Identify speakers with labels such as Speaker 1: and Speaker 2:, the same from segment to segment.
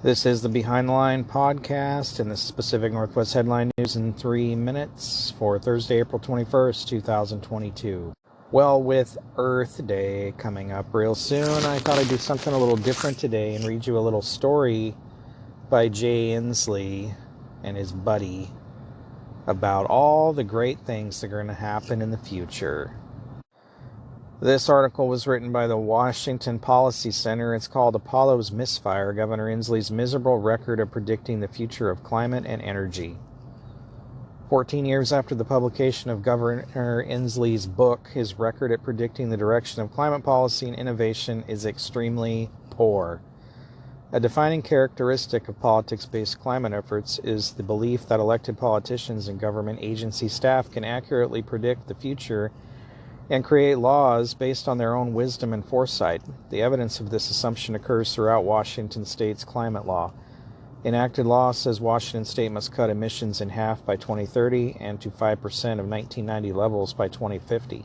Speaker 1: This is the Behind the Line podcast, and this is Pacific Northwest headline news in 3 minutes for Thursday, April 21st, 2022. Well, with Earth Day coming up real soon, I thought I'd do something a little different today and read you a little story by Inslee and his buddy about all the great things that are going to happen in the future. This article was written by the Washington Policy Center. It's called Apollo's Misfire, Governor Inslee's Miserable Record of Predicting the Future of Climate and Energy. 14 years after the publication of Governor Inslee's book, his record at predicting the direction of climate policy and innovation is extremely poor. A defining characteristic of politics-based climate efforts is the belief that elected politicians and government agency staff can accurately predict the future and create laws based on their own wisdom and foresight. The evidence of this assumption occurs throughout Washington State's climate law. Enacted law says Washington State must cut emissions in half by 2030 and to 5% of 1990 levels by 2050.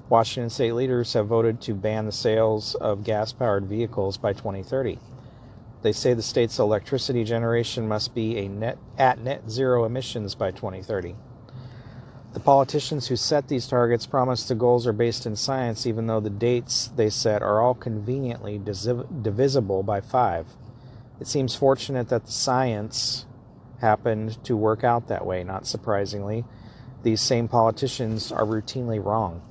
Speaker 1: Washington State leaders have voted to ban the sales of gas-powered vehicles by 2030. They say the state's electricity generation must be at net zero emissions by 2030. The politicians who set these targets promise the goals are based in science, even though the dates they set are all conveniently divisible by 5. It seems fortunate that the science happened to work out that way. Not surprisingly, these same politicians are routinely wrong.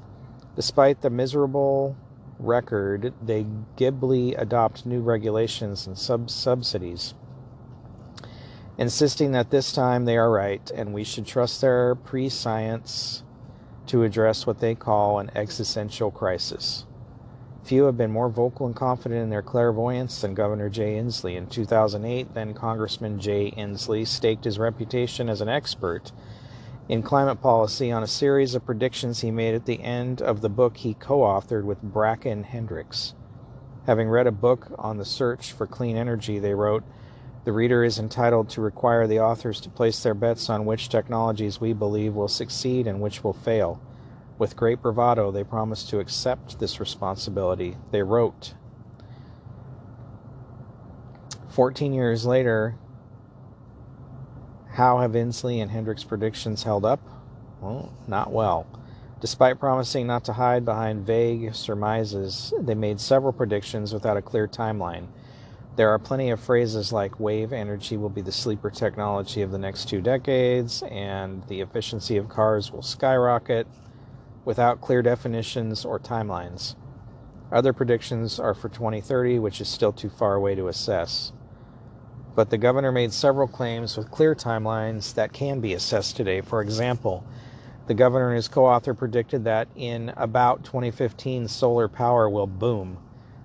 Speaker 1: Despite the miserable record, they glibly adopt new regulations and subsidies, insisting that this time they are right and we should trust their pre-science to address what they call an existential crisis. Few have been more vocal and confident in their clairvoyance than Governor Jay Inslee. In 2008, then Congressman Jay Inslee staked his reputation as an expert in climate policy on a series of predictions he made at the end of the book he co-authored with Bracken Hendricks. Having read a book on the search for clean energy, they wrote, "The reader is entitled to require the authors to place their bets on which technologies we believe will succeed and which will fail. With great bravado, they promised to accept this responsibility," they wrote. 14 years later, how have Inslee and Hendricks' predictions held up? Well, not well. Despite promising not to hide behind vague surmises, they made several predictions without a clear timeline. There are plenty of phrases like wave energy will be the sleeper technology of the next 2 decades, and the efficiency of cars will skyrocket, without clear definitions or timelines. Other predictions are for 2030, which is still too far away to assess. But the governor made several claims with clear timelines that can be assessed today. For example, the governor and his co-author predicted that in about 2015, solar power will boom.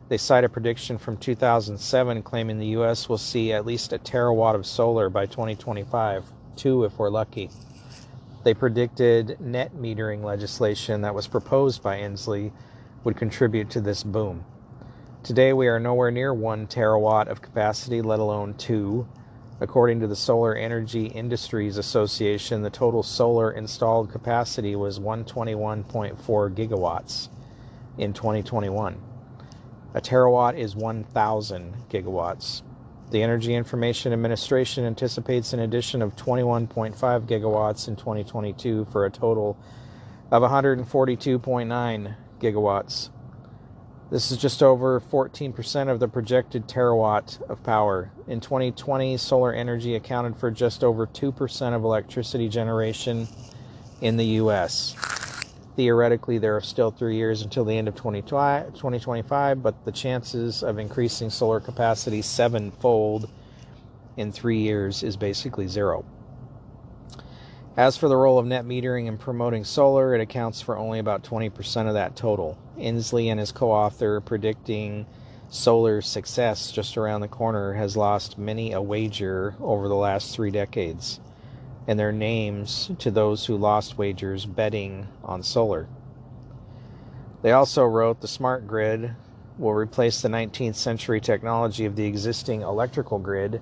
Speaker 1: They cite a prediction from 2007 claiming the U.S. will see at least a terawatt of solar by 2025, 2 if we're lucky. They predicted net metering legislation that was proposed by Inslee would contribute to this boom. Today we are nowhere near 1 terawatt of capacity, let alone 2. According to the Solar Energy Industries Association, the total solar installed capacity was 121.4 gigawatts in 2021. A terawatt is 1,000 gigawatts. The Energy Information Administration anticipates an addition of 21.5 gigawatts in 2022 for a total of 142.9 gigawatts. This is just over 14% of the projected terawatt of power. In 2020, solar energy accounted for just over 2% of electricity generation in the U.S. Theoretically, there are still 3 years until the end of 2025, but the chances of increasing solar capacity 7-fold in 3 years is basically 0. As for the role of net metering in promoting solar, it accounts for only about 20% of that total. Inslee and his co-author predicting solar's success just around the corner has lost many a wager over the last 3 decades. And their names to those who lost wagers betting on solar. They also wrote the smart grid will replace the 19th century technology of the existing electrical grid,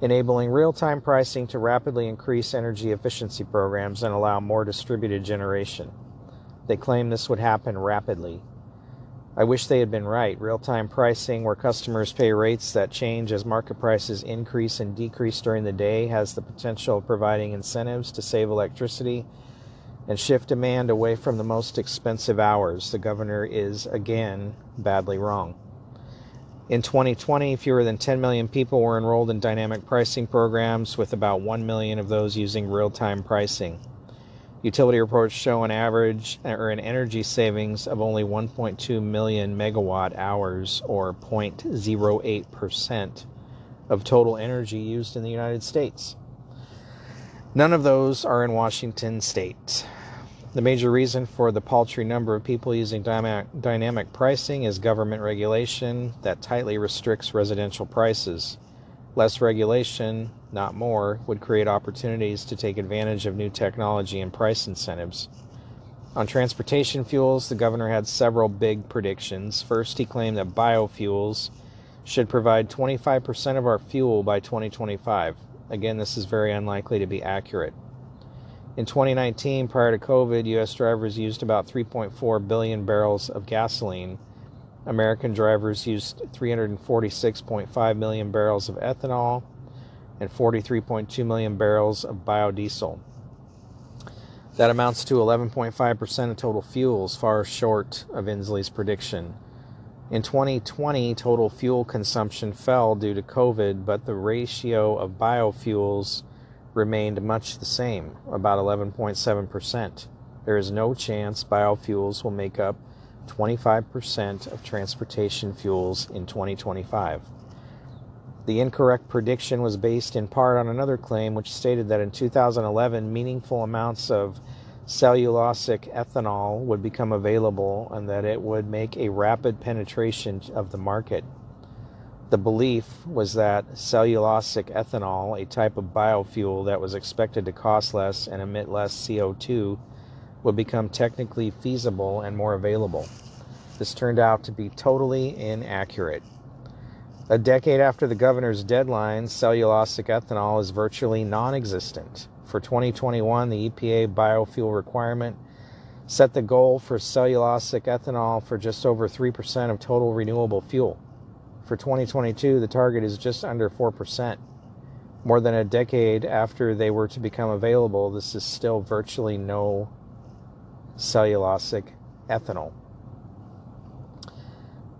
Speaker 1: enabling real-time pricing to rapidly increase energy efficiency programs and allow more distributed generation. They claim this would happen rapidly. I wish they had been right. Real-time pricing, where customers pay rates that change as market prices increase and decrease during the day, has the potential of providing incentives to save electricity and shift demand away from the most expensive hours. The governor is, again, badly wrong. In 2020, fewer than 10 million people were enrolled in dynamic pricing programs, with about 1 million of those using real-time pricing. Utility reports show an average or an energy savings of only 1.2 million megawatt hours, or 0.08% of total energy used in the United States. None of those are in Washington state. The major reason for the paltry number of people using dynamic pricing is government regulation that tightly restricts residential prices. Less regulation, not more, would create opportunities to take advantage of new technology and price incentives. On transportation fuels, the governor had several big predictions. First, he claimed that biofuels should provide 25% of our fuel by 2025. Again, this is very unlikely to be accurate. In 2019, prior to COVID, U.S. drivers used about 3.4 billion barrels of gasoline. American drivers used 346.5 million barrels of ethanol and 43.2 million barrels of biodiesel. That amounts to 11.5% of total fuels, far short of Inslee's prediction. In 2020, total fuel consumption fell due to COVID, but the ratio of biofuels remained much the same, about 11.7%. There is no chance biofuels will make up 25% of transportation fuels in 2025. The incorrect prediction was based in part on another claim, which stated that in 2011, meaningful amounts of cellulosic ethanol would become available and that it would make a rapid penetration of the market. The belief was that cellulosic ethanol, a type of biofuel that was expected to cost less and emit less CO2, would become technically feasible and more available. This turned out to be totally inaccurate. A decade after the governor's deadline, cellulosic ethanol is virtually non-existent. For 2021, the EPA biofuel requirement set the goal for cellulosic ethanol for just over 3% of total renewable fuel. For 2022, the target is just under 4%. More than a decade after they were to become available, this is still virtually no cellulosic ethanol.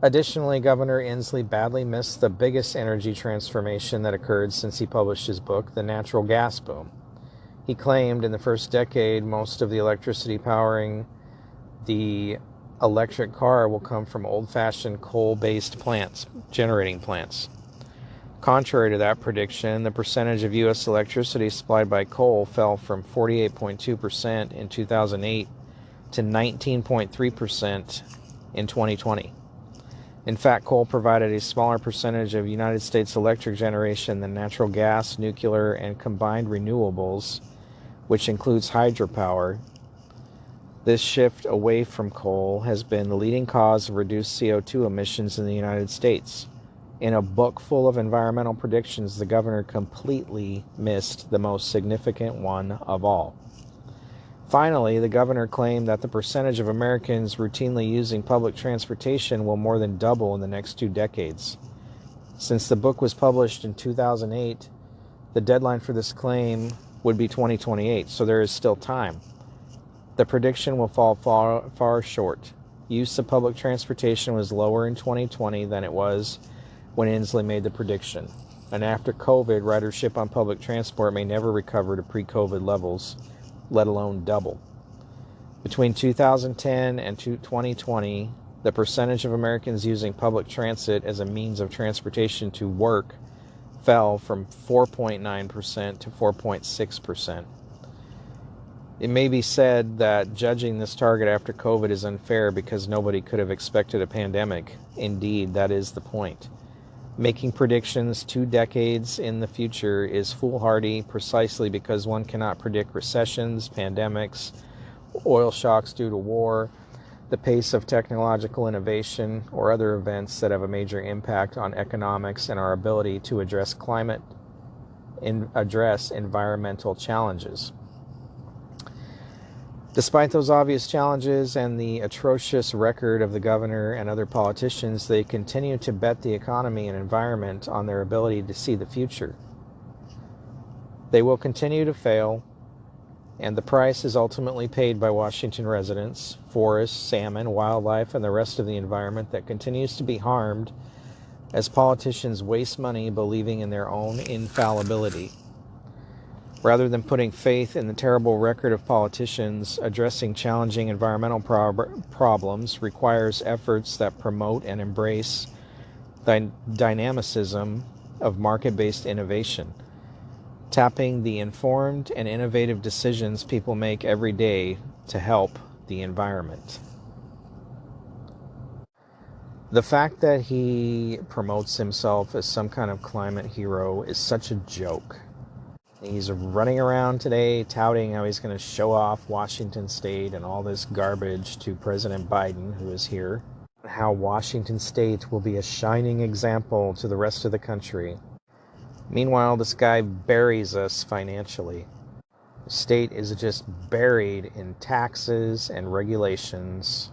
Speaker 1: Additionally, Governor Inslee badly missed the biggest energy transformation that occurred since he published his book, The Natural Gas Boom. He claimed in the first decade most of the electricity powering the electric car will come from old-fashioned coal-based generating plants. Contrary to that prediction, the percentage of U.S. electricity supplied by coal fell from 48.2% in 2008 to 19.3% in 2020. In fact, coal provided a smaller percentage of United States electric generation than natural gas, nuclear, and combined renewables, which includes hydropower. This shift away from coal has been the leading cause of reduced CO2 emissions in the United States. In a book full of environmental predictions, the governor completely missed the most significant one of all. Finally, the governor claimed that the percentage of Americans routinely using public transportation will more than double in the next 2 decades. Since the book was published in 2008, the deadline for this claim would be 2028, so there is still time. The prediction will fall far short. Use of public transportation was lower in 2020 than it was when Inslee made the prediction. And after COVID, ridership on public transport may never recover to pre-COVID levels, let alone double. Between 2010 and 2020, the percentage of Americans using public transit as a means of transportation to work fell from 4.9% to 4.6%. It may be said that judging this target after COVID is unfair because nobody could have expected a pandemic. Indeed, that is the point. Making predictions 2 decades in the future is foolhardy precisely because one cannot predict recessions, pandemics, oil shocks due to war, the pace of technological innovation, or other events that have a major impact on economics and our ability to address environmental challenges. Despite those obvious challenges and the atrocious record of the governor and other politicians, they continue to bet the economy and environment on their ability to see the future. They will continue to fail, and the price is ultimately paid by Washington residents, forests, salmon, wildlife, and the rest of the environment that continues to be harmed as politicians waste money believing in their own infallibility. Rather than putting faith in the terrible record of politicians, addressing challenging environmental problems requires efforts that promote and embrace the dynamicism of market-based innovation, tapping the informed and innovative decisions people make every day to help the environment. The fact that he promotes himself as some kind of climate hero is such a joke. He's running around today touting how he's going to show off Washington State and all this garbage to President Biden, who is here. How Washington State will be a shining example to the rest of the country. Meanwhile, this guy buries us financially. The state is just buried in taxes and regulations.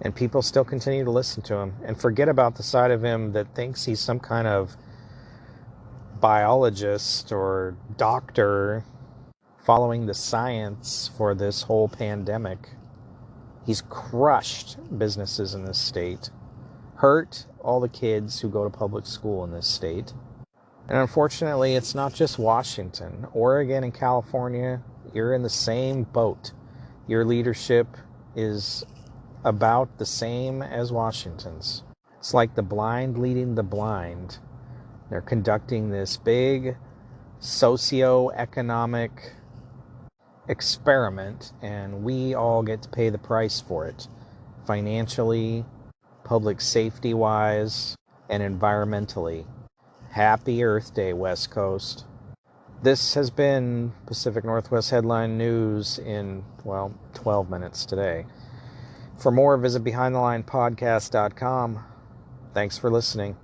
Speaker 1: And people still continue to listen to him and forget about the side of him that thinks he's some kind of biologist or doctor following the science for this whole pandemic. He's crushed businesses in this state, hurt all the kids who go to public school in this state. And unfortunately, it's not just Washington. Oregon and California, you're in the same boat. Your leadership is about the same as Washington's. It's like the blind leading the blind. They're conducting this big socio-economic experiment, and we all get to pay the price for it, financially, public safety-wise, and environmentally. Happy Earth Day, West Coast. This has been Pacific Northwest Headline News in, 12 minutes today. For more, visit BehindTheLinePodcast.com. Thanks for listening.